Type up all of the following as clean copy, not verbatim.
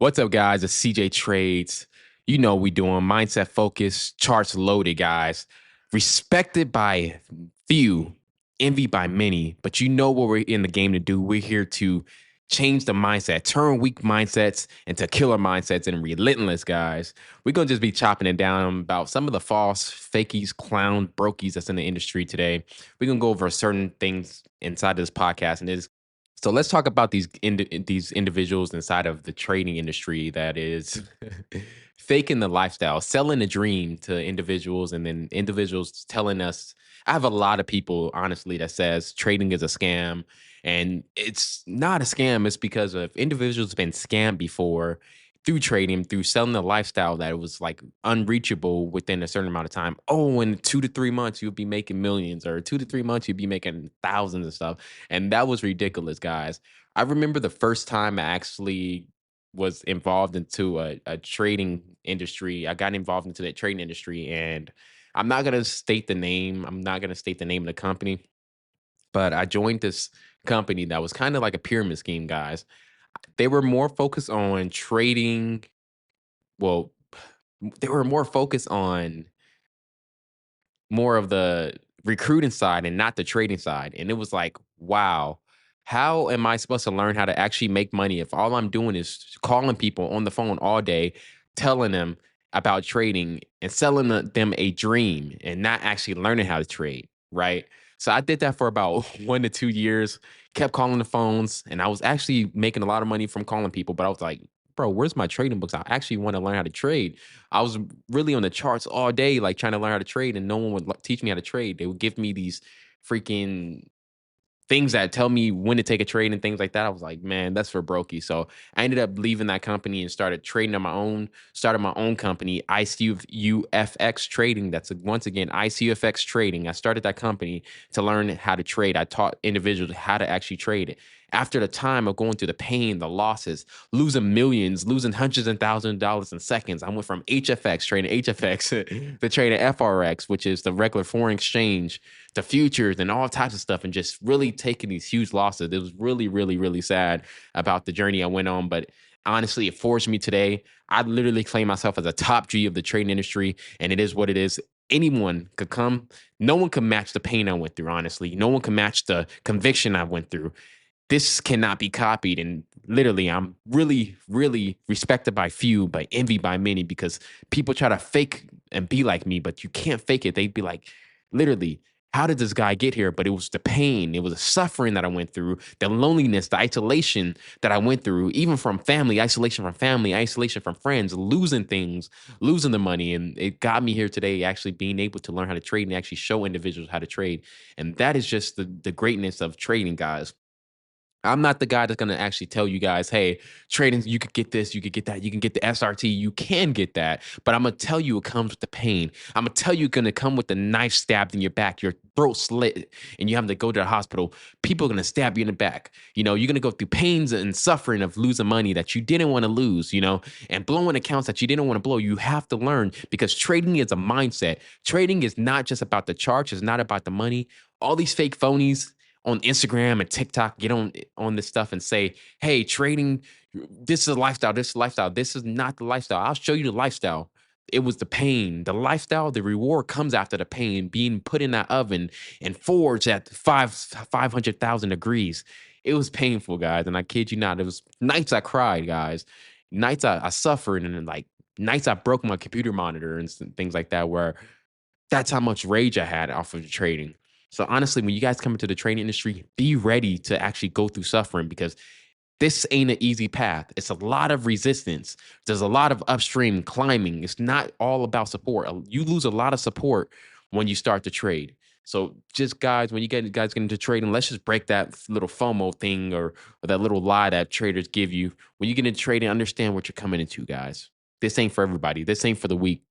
What's up, guys? It's CJ Trades. You know what we doing mindset focus, charts loaded, guys. Respected by few, envied by many. But you know what we're in the game to do. We're here to change the mindset, turn weak mindsets into killer mindsets and relentless, guys. We're gonna just be chopping it down about some of the false, fakies, clown, brokies that's in the industry today. We're gonna go over certain things inside this podcast, and so let's talk about these individuals inside of the trading industry that is faking the lifestyle, selling a dream to individuals, and then individuals telling us. I have a lot of people, honestly, that says trading is a scam, and it's not a scam. It's because of individuals been scammed before through trading, through selling a lifestyle that was like unreachable within a certain amount of time. Oh, in 2 to 3 months, you'll be making millions, or 2 to 3 months, you'll be making thousands and stuff. And that was ridiculous, guys. I remember the first time I actually was involved into a trading industry. I got involved into that trading industry, and I'm not gonna state the name. I'm not gonna state the name of the company, but I joined this company that was kind of like a pyramid scheme, guys. They were more focused on trading. Well, they were more focused on more of the recruiting side and not the trading side. And it was like, wow, how am I supposed to learn how to actually make money if all I'm doing is calling people on the phone all day, telling them about trading and selling them a dream and not actually learning how to trade, right? So I did that for about 1 to 2 years, kept calling the phones, and I was actually making a lot of money from calling people, but I was like, bro, where's my trading books? I actually want to learn how to trade. I was really on the charts all day, like trying to learn how to trade, and no one would teach me how to trade. They would give me these freaking things that tell me when to take a trade and things like that. I was like, man, that's for brokey. So I ended up leaving that company and started trading on my own, started my own company, ICUFX Trading. That's once again ICUFX Trading. I started that company to learn how to trade. I taught individuals how to actually trade it. After the time of going through the pain, the losses, losing millions, losing hundreds and thousands of dollars in seconds, I went from HFX, trading HFX, to trading FRX, which is the regular foreign exchange, the futures and all types of stuff, and just really taking these huge losses. It was really, really, really sad about the journey I went on. But honestly, it forged me today. I literally claim myself as a top G of the trading industry, and it is what it is. Anyone could come. No one can match the pain I went through, honestly. No one can match the conviction I went through. This cannot be copied. And literally, I'm really, really respected by few, but envied by many, because people try to fake and be like me, but you can't fake it. They'd be like, literally, how did this guy get here? But it was the pain, it was the suffering that I went through, the loneliness, the isolation that I went through, even from family, isolation from friends, losing things, losing the money. And it got me here today, actually being able to learn how to trade and actually show individuals how to trade. And that is just the greatness of trading, guys. I'm not the guy that's going to actually tell you guys, hey, trading, you could get this, you could get that, you can get the SRT, you can get that. But I'm going to tell you it comes with the pain. I'm going to tell you it's going to come with the knife stabbed in your back, your throat slit, and you have to go to the hospital. People are going to stab you in the back. You know, you're going to go through pains and suffering of losing money that you didn't want to lose, and blowing accounts that you didn't want to blow. You have to learn, because trading is a mindset. Trading is not just about the charts, it's not about the money. All these fake phonies on Instagram and TikTok get on this stuff and say, "Hey, trading, this is a lifestyle. This is a lifestyle. This is not the lifestyle. I'll show you the lifestyle." It was the pain, the lifestyle, the reward comes after the pain. Being put in that oven and forged at 500,000 degrees. It was painful, guys, and I kid you not. It was nights I cried, guys. Nights I suffered, and then like nights I broke my computer monitor and things like that. Where that's how much rage I had off of the trading. So honestly, when you guys come into the trading industry, be ready to actually go through suffering, because this ain't an easy path. It's a lot of resistance. There's a lot of upstream climbing. It's not all about support. You lose a lot of support when you start to trade. So just guys, when you guys get into trading, let's just break that little FOMO thing, or that little lie that traders give you. When you get into trading, understand what you're coming into, guys. This ain't for everybody. This ain't for the weak.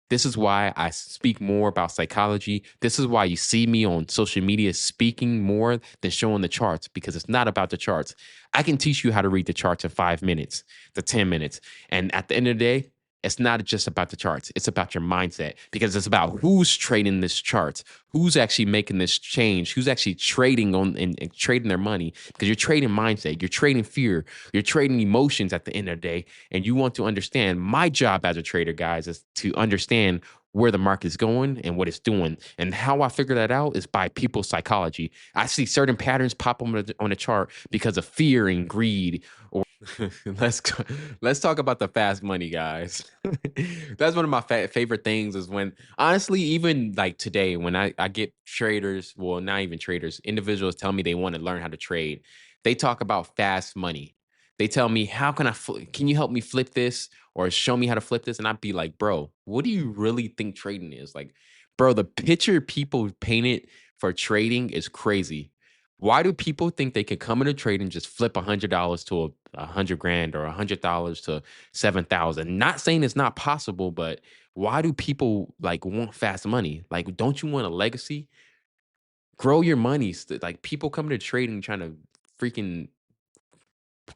This is why I speak more about psychology. This is why you see me on social media speaking more than showing the charts, because it's not about the charts. I can teach you how to read the charts in 5 minutes to 10 minutes. And at the end of the day, It's not just about the charts. It's about your mindset because it's about who's trading this chart, who's actually making this change, who's actually trading on and trading their money because you're trading mindset, you're trading fear, you're trading emotions at the end of the day. And you want to understand my job as a trader, guys, is to understand where the market is going and what it's doing. And how I figure that out is by people's psychology. I see certain patterns pop on the chart because of fear and greed. let's go, let's talk about the fast money, guys. That's one of my favorite things is when honestly, even like today, when I get traders, well, not even traders, individuals tell me they want to learn how to trade. They talk about fast money. They tell me, how can can you help me flip this or show me how to flip this? And I'd be like, bro, what do you really think trading is? Like, bro, the picture people painted for trading is crazy. Why do people think they could come into trade and just flip $100 to a 100 grand or $100 to 7,000? Not saying it's not possible, but why do people like want fast money? Like, don't you want a legacy? Grow your money. Like people come to trading trying to freaking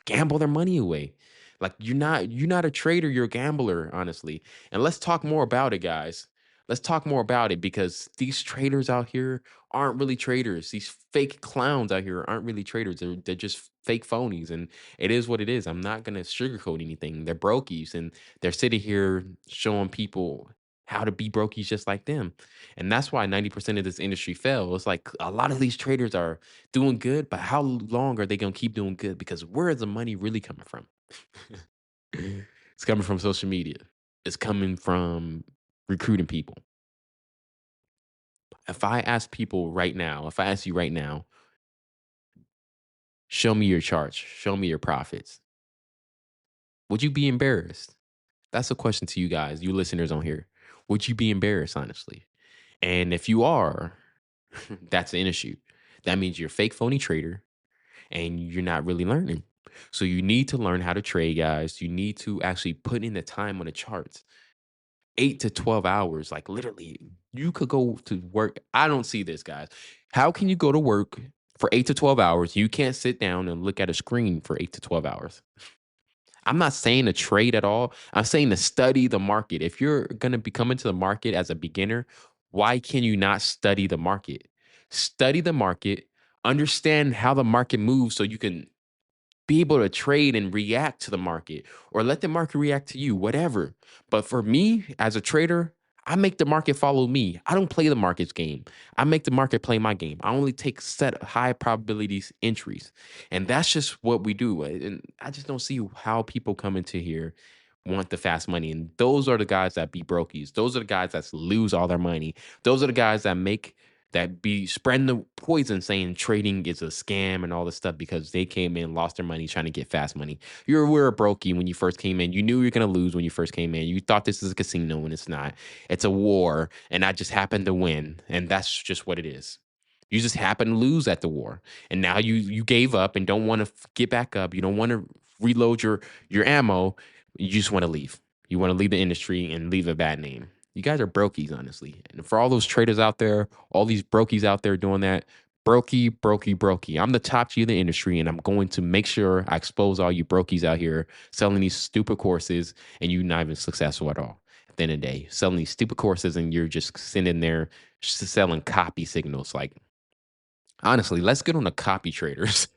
gamble their money away. Like you're not a trader, you're a gambler, honestly. And let's talk more about it, guys. Let's talk more about it because these traders out here aren't really traders. These fake clowns out here aren't really traders. They're just fake phonies. And it is what it is. I'm not gonna sugarcoat anything. They're brokies and they're sitting here showing people how to be brokies just like them. And that's why 90% of this industry fell. It's like a lot of these traders are doing good, but how long are they gonna keep doing good? Because where is the money really coming from? It's coming from social media. It's coming from recruiting people. If I ask people right now, if I ask you right now, show me your charts, show me your profits, would you be embarrassed? That's a question to you guys, you listeners on here. Would you be embarrassed, honestly? And if you are, that's an issue. That means you're a fake phony trader and you're not really learning. So you need to learn how to trade, guys. You need to actually put in the time on the charts. 8 to 12 hours, like literally, you could go to work. I don't see this, guys. How can you go to work for 8 to 12 hours? You can't sit down and look at a screen for 8 to 12 hours. I'm not saying to trade at all. I'm saying to study the market. If you're going to be coming to the market as a beginner, why can you not study the market? Study the market, understand how the market moves so you can be able to trade and react to the market or let the market react to you, whatever. But for me as a trader, I make the market follow me. I don't play the market's game. I make the market play my game. I only take set high probabilities entries. And that's just what we do. And I just don't see how people come into here want the fast money. And those are the guys that be brokies. Those are the guys that lose all their money. Those are the guys that be spreading the poison saying trading is a scam and all this stuff because they came in, lost their money trying to get fast money. You were a brokey when you first came in. You knew you were going to lose when you first came in. You thought this is a casino and it's not. It's a war and I just happened to win. And that's just what it is. You just happen to lose at the war. And now you gave up and don't want to get back up. You don't want to reload your ammo. You just want to leave. You want to leave the industry and leave a bad name. You guys are brokies, honestly. And for all those traders out there, all these brokies out there doing that, brokey, brokey, brokey. I'm the top G of the industry, and I'm going to make sure I expose all you brokies out here selling these stupid courses, and you're not even successful at all. At the end of the day, selling these stupid courses, and you're just sitting there selling copy signals. Like, honestly, let's get on the copy traders.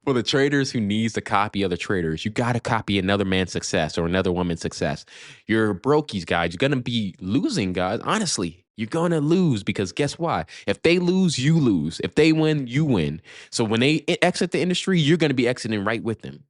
For the traders who needs to copy other traders, you got to copy another man's success or another woman's success. You're brokies, guys. You're going to be losing, guys. Honestly, you're going to lose because guess why? If they lose, you lose. If they win, you win. So when they exit the industry, you're going to be exiting right with them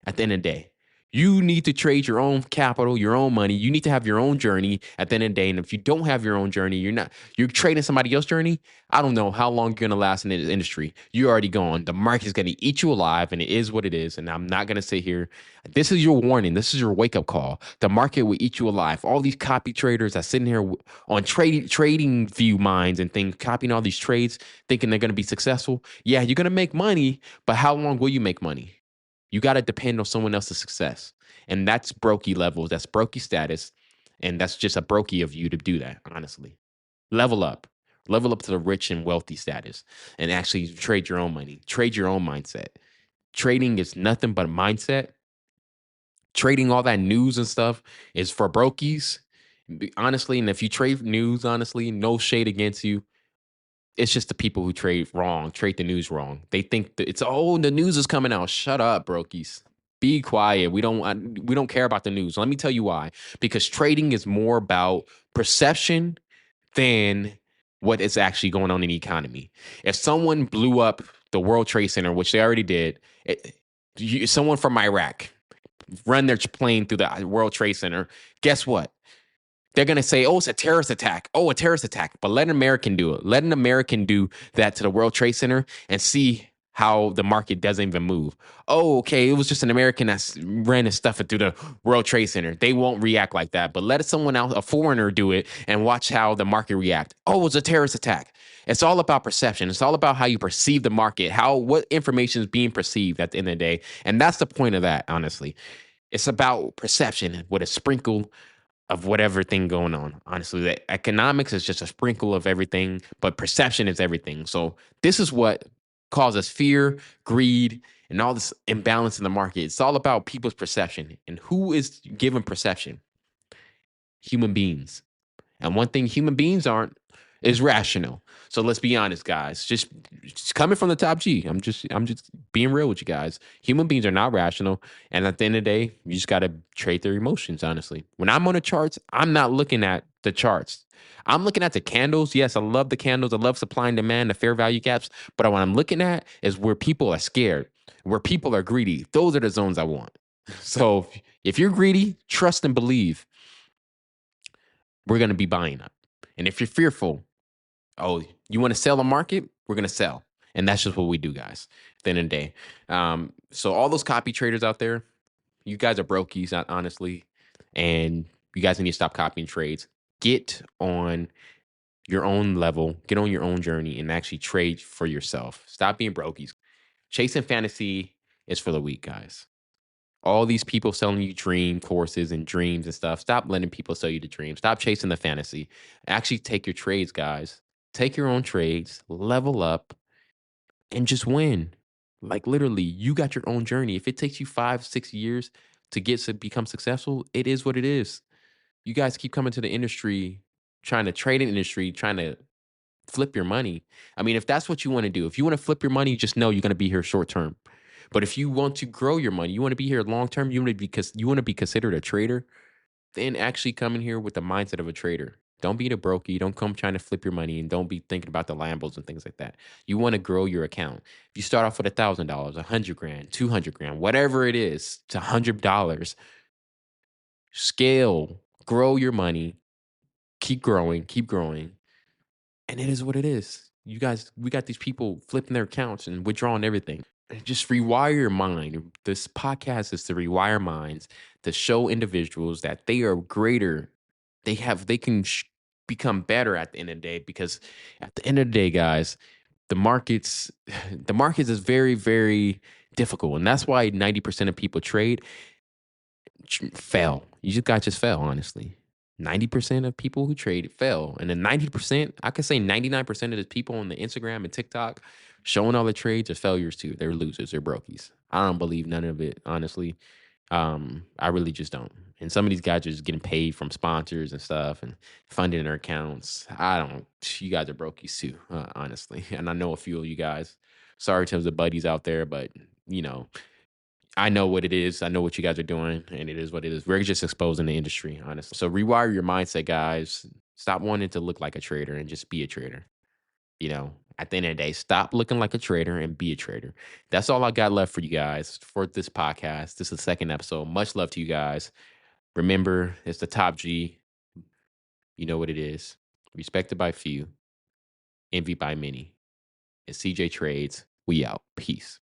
at the end of the day. You need to trade your own capital, your own money. You need to have your own journey at the end of the day. And if you don't have your own journey, you're trading somebody else's journey. I don't know how long you're going to last in this industry. You're already gone. The market is going to eat you alive, and it is what it is. And I'm not going to sit here. This is your warning. This is your wake up call. The market will eat you alive. All these copy traders that sitting here on trading view minds and things, copying all these trades, thinking they're going to be successful. Yeah, you're going to make money, but how long will you make money? You got to depend on someone else's success. And that's brokey levels. That's brokey status. And that's just a brokey of you to do that, honestly. Level up. Level up to the rich and wealthy status and actually trade your own money. Trade your own mindset. Trading is nothing but a mindset. trading all that news and stuff is for brokies. Honestly, and if you trade news, honestly, no shade against you. It's just the people who trade the news wrong. They think that it's the news is coming out. Shut up, brokies. Be quiet. We don't care about the news. Let me tell you why. Because trading is more about perception than what is actually going on in the economy. If someone blew up the World Trade Center, which they already did, someone from Iraq run their plane through the World Trade Center, guess what? They're going to say, oh, it's a terrorist attack. Oh, a terrorist attack. But let an American do it. Let an American do that to the World Trade Center and see how the market doesn't even move. Oh, okay. It was just an American that ran his stuff through the World Trade Center. They won't react like that. But let someone else, a foreigner, do it and watch how the market react. Oh, it was a terrorist attack. It's all about perception. It's all about how you perceive the market, what information is being perceived at the end of the day. And that's the point of that, honestly. It's about perception with a sprinkle of whatever thing going on. Honestly, the economics is just a sprinkle of everything, but perception is everything. So this is what causes fear, greed, and all this imbalance in the market. It's all about people's perception. And who is given perception? Human beings. And one thing human beings aren't is rational. So let's be honest, guys. Just coming from the top G. I'm just being real with you guys. Human beings are not rational. And at the end of the day, you just gotta trade their emotions, honestly. When I'm on the charts, I'm not looking at the charts. I'm looking at the candles. Yes, I love the candles. I love supply and demand, the fair value gaps. But what I'm looking at is where people are scared, where people are greedy. Those are the zones I want. So if you're greedy, trust and believe we're going to be buying up. And if you're fearful, oh, you want to sell the market? We're going to sell. And that's just what we do, guys, at the end of the day. So all those copy traders out there, you guys are brokies, honestly. And you guys need to stop copying trades. Get on your own level, get on your own journey, and actually trade for yourself. Stop being brokies. Chasing fantasy is for the weak, guys. All these people selling you dream courses and dreams and stuff. Stop letting people sell you the dream. Stop chasing the fantasy. Actually take your trades, guys. Take your own trades, level up, and just win. Like literally, you got your own journey. If it takes you 5, 6 years to become successful, it is what it is. You guys keep coming to the industry, trying to trade in industry, trying to flip your money. I mean, if that's what you want to do, if you want to flip your money, just know you're going to be here short term. But if you want to grow your money, you want to be here long term, you want to be considered a trader, then actually come in here with the mindset of a trader. Don't be the brokey. Don't come trying to flip your money and don't be thinking about the Lambos and things like that. You want to grow your account. If you start off with $1,000, 100 grand, 200 grand, whatever it is, to $100, scale, grow your money, keep growing. And it is what it is. You guys, we got these people flipping their accounts and withdrawing everything. Just rewire your mind. This podcast is to rewire minds, to show individuals that they are greater. They can become better at the end of the day, because at the end of the day, guys, the markets, the markets is very, very difficult. And that's why 90% of people trade fail. You just guys just fail, honestly. 90% of people who trade fail. And then 90%, I could say 99% of the people on the Instagram and TikTok showing all the trades are failures too. They're losers, they're brokies. I don't believe none of it, honestly. I really just don't. And some of these guys are just getting paid from sponsors and stuff and funding their accounts. I don't, you guys are brokies too, honestly. And I know a few of you guys. Sorry to the buddies out there, but you know, I know what it is. I know what you guys are doing, and it is what it is. We're just exposing the industry, honestly. So rewire your mindset, guys. Stop wanting to look like a trader and just be a trader. You know, at the end of the day, stop looking like a trader and be a trader. That's all I got left for you guys for this podcast. This is the second episode. Much love to you guys. Remember, it's the top G. You know what it is. Respected by few, envied by many. It's CJ Trades. We out. Peace.